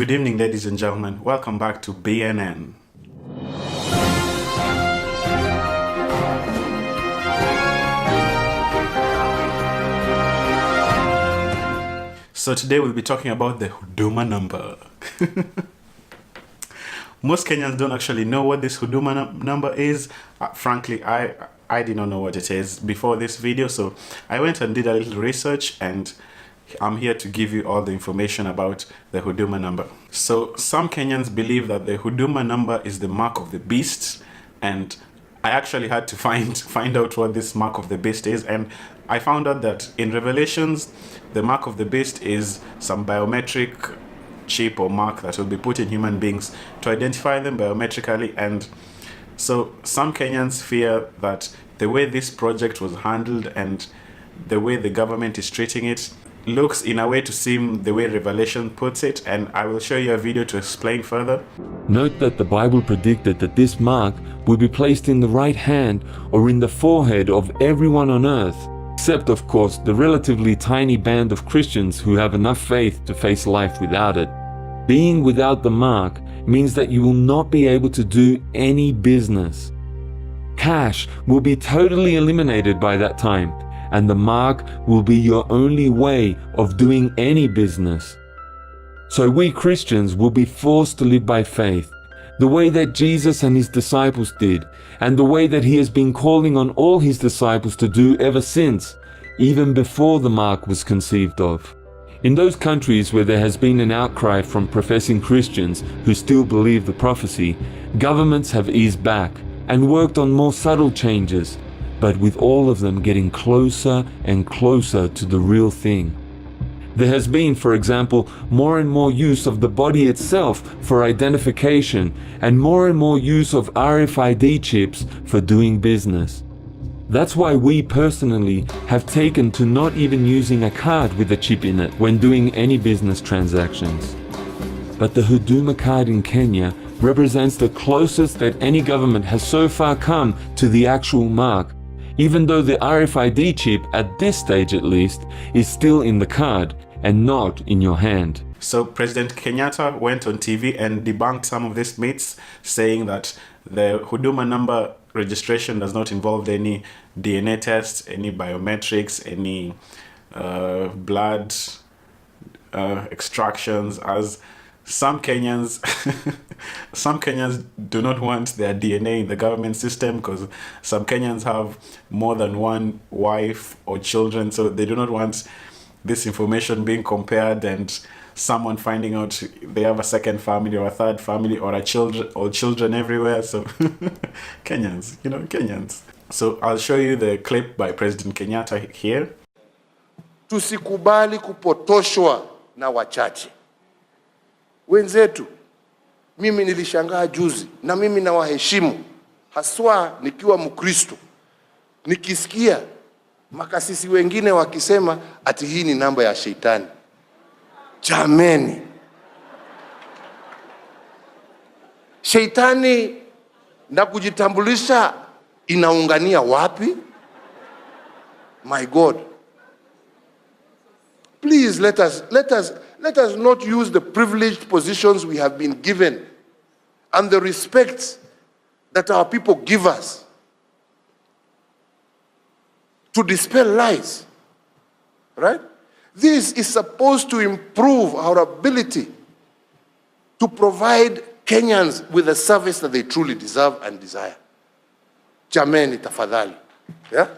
Good evening, ladies and gentlemen. Welcome back to BNN. So today we'll be talking about the Huduma number. Most Kenyans don't actually know what this Huduma number is. Frankly, I did not know what it is before this video, so I went and did a little research, and I'm here to give you all the information about the Huduma number. So some Kenyans believe that the Huduma number is the mark of the beast, and I actually had to find out what this mark of the beast is, and I found out that in Revelations, the mark of the beast is some biometric chip or mark that will be put in human beings to identify them biometrically. And so some Kenyans fear that the way this project was handled and the way the government is treating it looks in a way to seem the way Revelation puts it, and I will show you a video to explain further. Note that the Bible predicted that this mark will be placed in the right hand or in the forehead of everyone on earth, except of course the relatively tiny band of Christians who have enough faith to face life without it. Being without the mark means that you will not be able to do any business. Cash will be totally eliminated by that time, and the mark will be your only way of doing any business. So we Christians will be forced to live by faith, the way that Jesus and his disciples did, and the way that he has been calling on all his disciples to do ever since, even before the mark was conceived of. In those countries where there has been an outcry from professing Christians who still believe the prophecy, governments have eased back and worked on more subtle changes, but with all of them getting closer and closer to the real thing. There has been, for example, more and more use of the body itself for identification and more use of RFID chips for doing business. That's why we personally have taken to not even using a card with a chip in it when doing any business transactions. But the Huduma card in Kenya represents the closest that any government has so far come to the actual mark, even though the RFID chip, at this stage at least, is still in the card and not in your hand. So President Kenyatta went on TV and debunked some of these myths, saying that the Huduma number registration does not involve any DNA tests, any biometrics, any blood extractions, as some Kenyans do not want their DNA in the government system, because some Kenyans have more than one wife or children, so they do not want this information being compared and someone finding out they have a second family or a third family or children everywhere. So Kenyans. So I'll show you the clip by President Kenyatta here. Tusikubali kupotoshwa na wachache wenzetu. Mimi nilishangaa juzi, na mimi na waheshimu, haswa nikiwa Mkristo, nikisikia makasisi wengine wakisema ati hii ni namba ya shetani. Jameni, shetani na kujitambulisha inaungania wapi? My God, please let us not use the privileged positions we have been given and the respect that our people give us to dispel lies, right? This is supposed to improve our ability to provide Kenyans with a service that they truly deserve and desire. Jameni tafadhali. Yeah?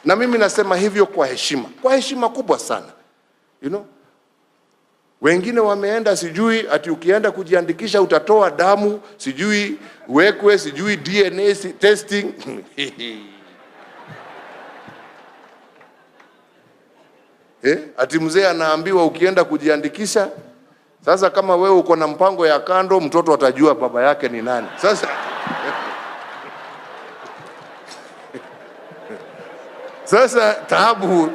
Na mimi nasema hivyo kwa heshima kubwa sana. You know? Wengine wameenda sijui ati ukienda kujiandikisha utatoa damu, sijui wekwe, sijui DNA testing. Ati mzee anaambiwa ukienda kujiandikisha, sasa kama wewe uko na mpango ya kando, mtoto atajua baba yake ni nani. Sasa taabu.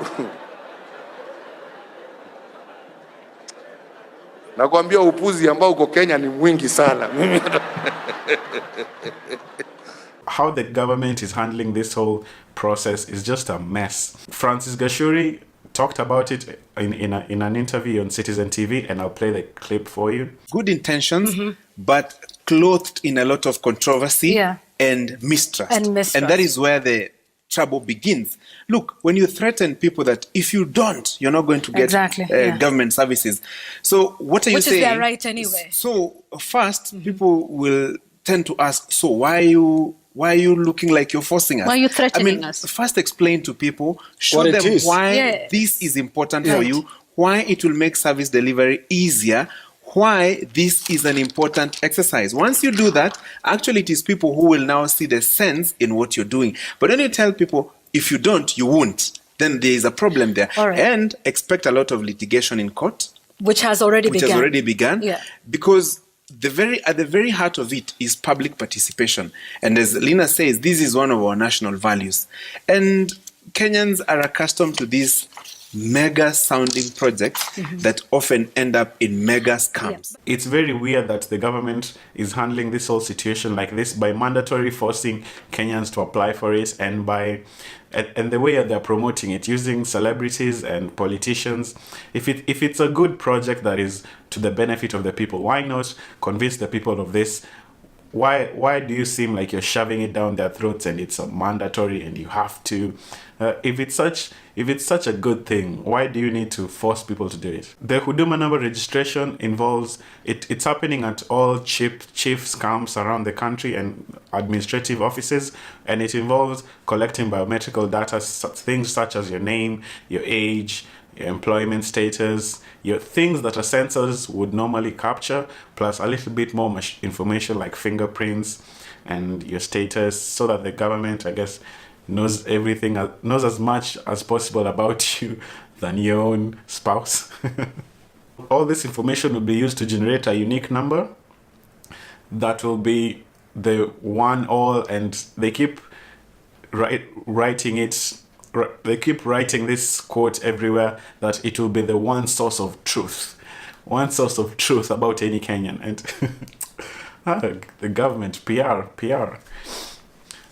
Nakwambia upuzi ambao uko Kenya ni mwingi sana. How the government is handling this whole process is just a mess. Francis Gachuri talked about it in an interview on Citizen TV, and I'll play the clip for you. Good intentions, but clothed in a lot of controversy Yeah. and mistrust. And mistrust. And that is where the trouble begins. Look, when you threaten people that if you don't, you're not going to get Exactly, yeah. government services. So what are you Which is saying? their right anyway. So first, people will tend to ask, so why are you looking like you're forcing us? Why are you threatening I mean, us? First explain to people, show What it them is. why Yeah. this is important for Right. you, why it will make service delivery easier, why this is an important exercise. Once you do that, actually it is people who will now see the sense in what you're doing. But when you tell people, if you don't, you won't, then there is a problem there. All right. And expect a lot of litigation in court, Which has already which begun. has already begun, Yeah. because at the very heart of it is public participation. And as Lina says, this is one of our national values. And Kenyans are accustomed to these mega sounding projects that often end up in mega scams. It's very weird that the government is handling this whole situation like this by mandatory forcing Kenyans to apply for it, and the way that they're promoting it using celebrities and politicians. If it's a good project that is to the benefit of the people, why not convince the people of this? Why do you seem like you're shoving it down their throats and it's a mandatory and you have to? If it's such a good thing, why do you need to force people to do it? The Huduma number registration involves it's happening at all chief scams around the country and administrative offices, and it involves collecting biometrical data, things such as your name, your age, your employment status, your things that a census would normally capture, plus a little bit more information like fingerprints and your status, so that the government, I guess, knows everything, knows as much as possible about you than your own spouse. All this information will be used to generate a unique number that will be the one all, and they keep writing it. They keep writing this quote everywhere that it will be the one source of truth about any Kenyan. And the government, PR.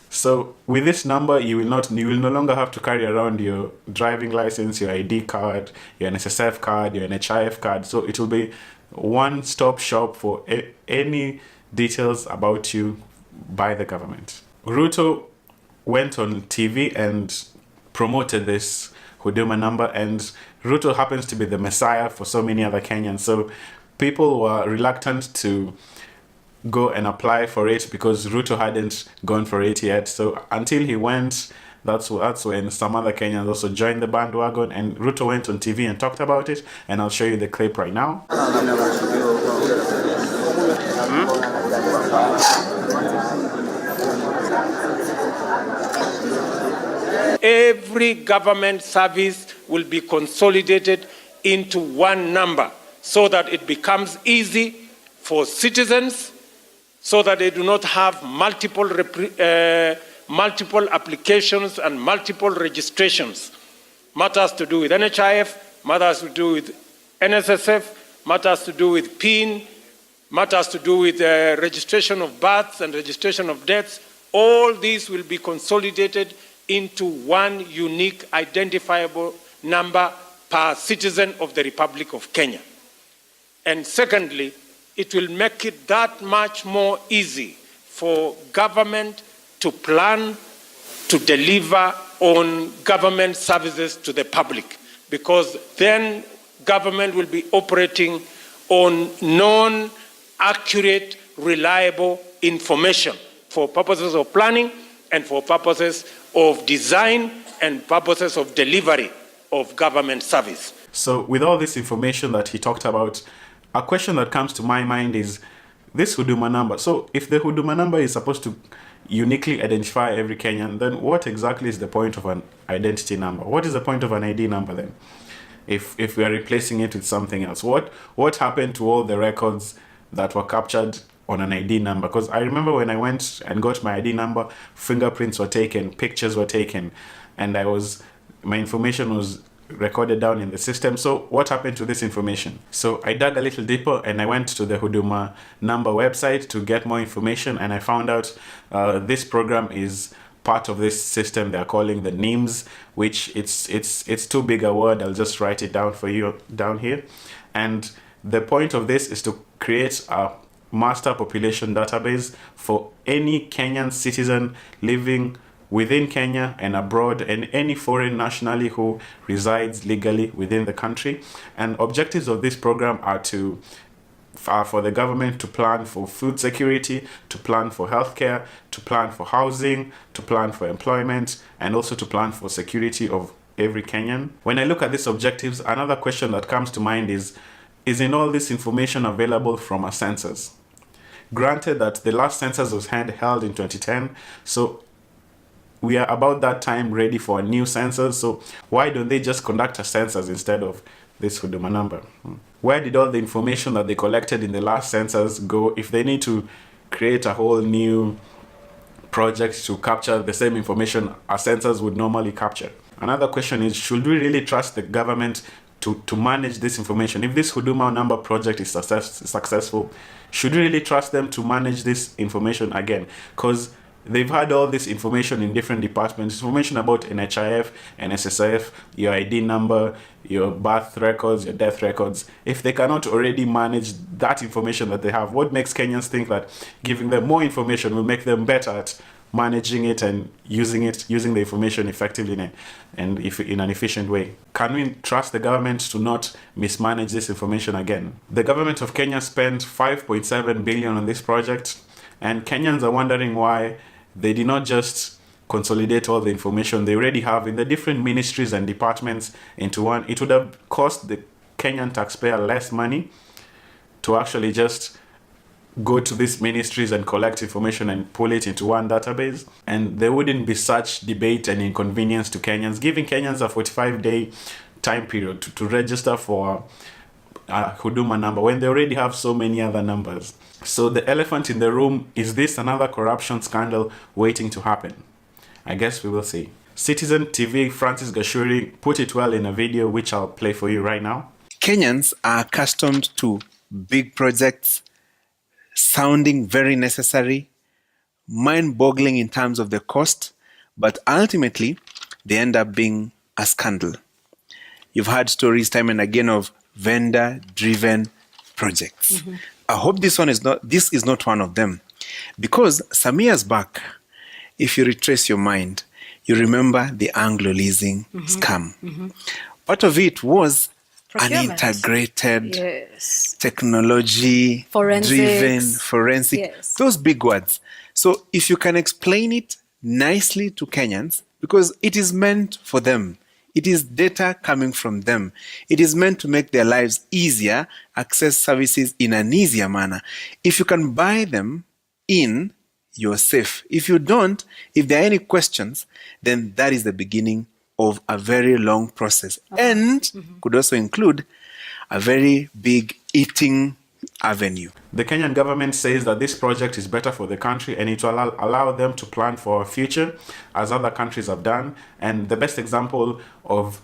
So with this number, you will no longer have to carry around your driving license, your ID card, your NSSF card, your NHIF card. So it will be one-stop shop for any details about you by the government. Ruto went on TV and promoted this Huduma number, and Ruto happens to be the messiah for so many other Kenyans. So people were reluctant to go and apply for it because Ruto hadn't gone for it yet. So until he went, that's when some other Kenyans also joined the bandwagon, and Ruto went on TV and talked about it, and I'll show you the clip right now. Every government service will be consolidated into one number so that it becomes easy for citizens, so that they do not have multiple applications and multiple registrations. Matters to do with NHIF, matters to do with NSSF, matters to do with PIN, matters to do with registration of births and registration of deaths. All these will be consolidated into one unique identifiable number per citizen of the Republic of Kenya. And secondly, it will make it that much more easy for government to plan to deliver on government services to the public, because then government will be operating on known, accurate, reliable information for purposes of planning and for purposes of design and purposes of delivery of government service. So with all this information that he talked about, a question that comes to my mind is this Huduma number. So if the Huduma number is supposed to uniquely identify every Kenyan, then what exactly is the point of an identity number? What is the point of an ID number then? If we are replacing it with something else, what happened to all the records that were captured on an ID number? Because I remember when I went and got my ID number, fingerprints were taken, pictures were taken, and my information was recorded down in the system. So what happened to this information? So I dug a little deeper and I went to the Huduma number website to get more information, and I found out this program is part of this system they're calling the NIMS, which it's too big a word. I'll just write it down for you down here. And the point of this is to create a master population database for any Kenyan citizen living within Kenya and abroad, and any foreign nationally who resides legally within the country. And objectives of this program are for the government to plan for food security, to plan for healthcare, to plan for housing, to plan for employment, and also to plan for security of every Kenyan. When I look at these objectives, another question that comes to mind is in all this information available from a census? Granted that the last census was held in 2010, so we are about that time ready for a new census. So why don't they just conduct a census instead of this Huduma number? Where did all the information that they collected in the last census go if they need to create a whole new project to capture the same information a census would normally capture? Another question is, should we really trust the government to manage this information? If this Huduma number project is successful, should we really trust them to manage this information again? Because they've had all this information in different departments, information about NHIF, NSSF, your ID number, your birth records, your death records. If they cannot already manage that information that they have, what makes Kenyans think that giving them more information will make them better at managing it and using the information effectively and in an efficient way? Can we trust the government to not mismanage this information again? The government of Kenya spent 5.7 billion on this project, and Kenyans are wondering why they did not just consolidate all the information they already have in the different ministries and departments into one. It would have cost the Kenyan taxpayer less money to actually just go to these ministries and collect information and pull it into one database. And there wouldn't be such debate and inconvenience to Kenyans, giving Kenyans a 45-day time period to register for a Huduma number when they already have so many other numbers. So the elephant in the room, is this another corruption scandal waiting to happen? I guess we will see. Citizen TV Francis Gashuri put it well in a video which I'll play for you right now. Kenyans are accustomed to big projects sounding very necessary, mind-boggling in terms of the cost, but ultimately they end up being a scandal. You've heard stories time and again of vendor-driven projects. I hope this is not one of them, because some years back, if you retrace your mind, you remember the Anglo leasing scam. Part of it was an integrated, technology-driven, forensic, those big words. So if you can explain it nicely to Kenyans, because it is meant for them. It is data coming from them. It is meant to make their lives easier, access services in an easier manner. If you can buy them in, you're safe. If you don't, if there are any questions, then that is the beginning of a very long process, and could also include a very big eating avenue. The Kenyan government says that this project is better for the country and it will allow them to plan for a future as other countries have done. And the best example of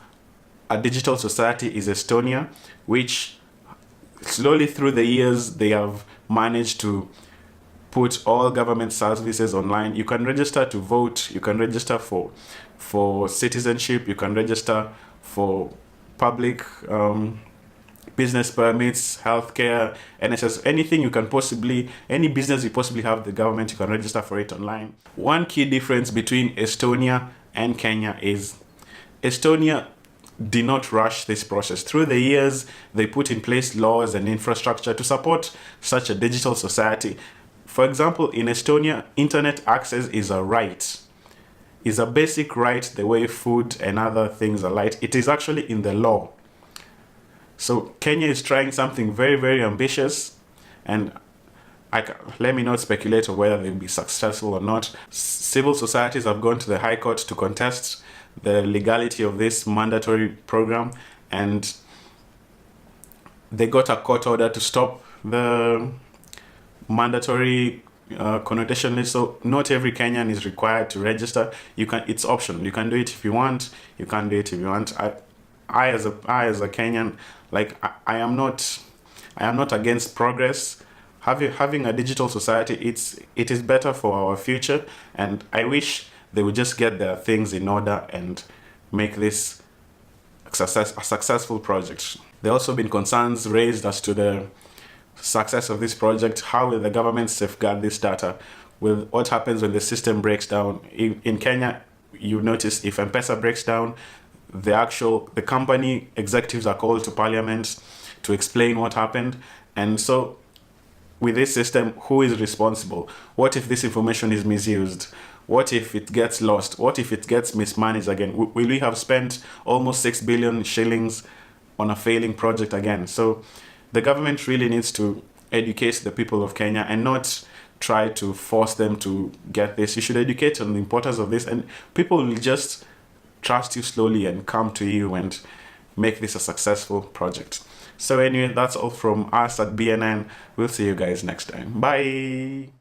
a digital society is Estonia, which slowly through the years they have managed to put all government services online. You can register to vote, you can register for citizenship, you can register for public business permits, healthcare, NSS, anything you can possibly, any business you possibly have the government, you can register for it online. One key difference between Estonia and Kenya is Estonia did not rush this process. Through the years, they put in place laws and infrastructure to support such a digital society. For example, in Estonia, internet access is a right. Is a basic right the way food and other things are right. It is actually in the law. So Kenya is trying something very, very ambitious, and let me not speculate on whether they'll be successful or not. Civil societies have gone to the High Court to contest the legality of this mandatory program, and they got a court order to stop the mandatory connotation list. So not every Kenyan is required to register. It's optional. You can do it if you want. You can't do it if you want. I as a Kenyan, like I am not against progress. Having a digital society, it is better for our future, and I wish they will just get their things in order and make this a successful project. There also been concerns raised as to the success of this project. How will the government safeguard this data? With what happens when the system breaks down? In Kenya, you notice if M-Pesa breaks down, the company executives are called to parliament to explain what happened. And so with this system, who is responsible? What if this information is misused? What if it gets lost? What if it gets mismanaged again? Will we have spent almost 6 billion shillings on a failing project again? So the government really needs to educate the people of Kenya and not try to force them to get this. You should educate on the importance of this, and people will just trust you slowly and come to you and make this a successful project. So anyway, that's all from us at BNN. We'll see you guys next time. Bye.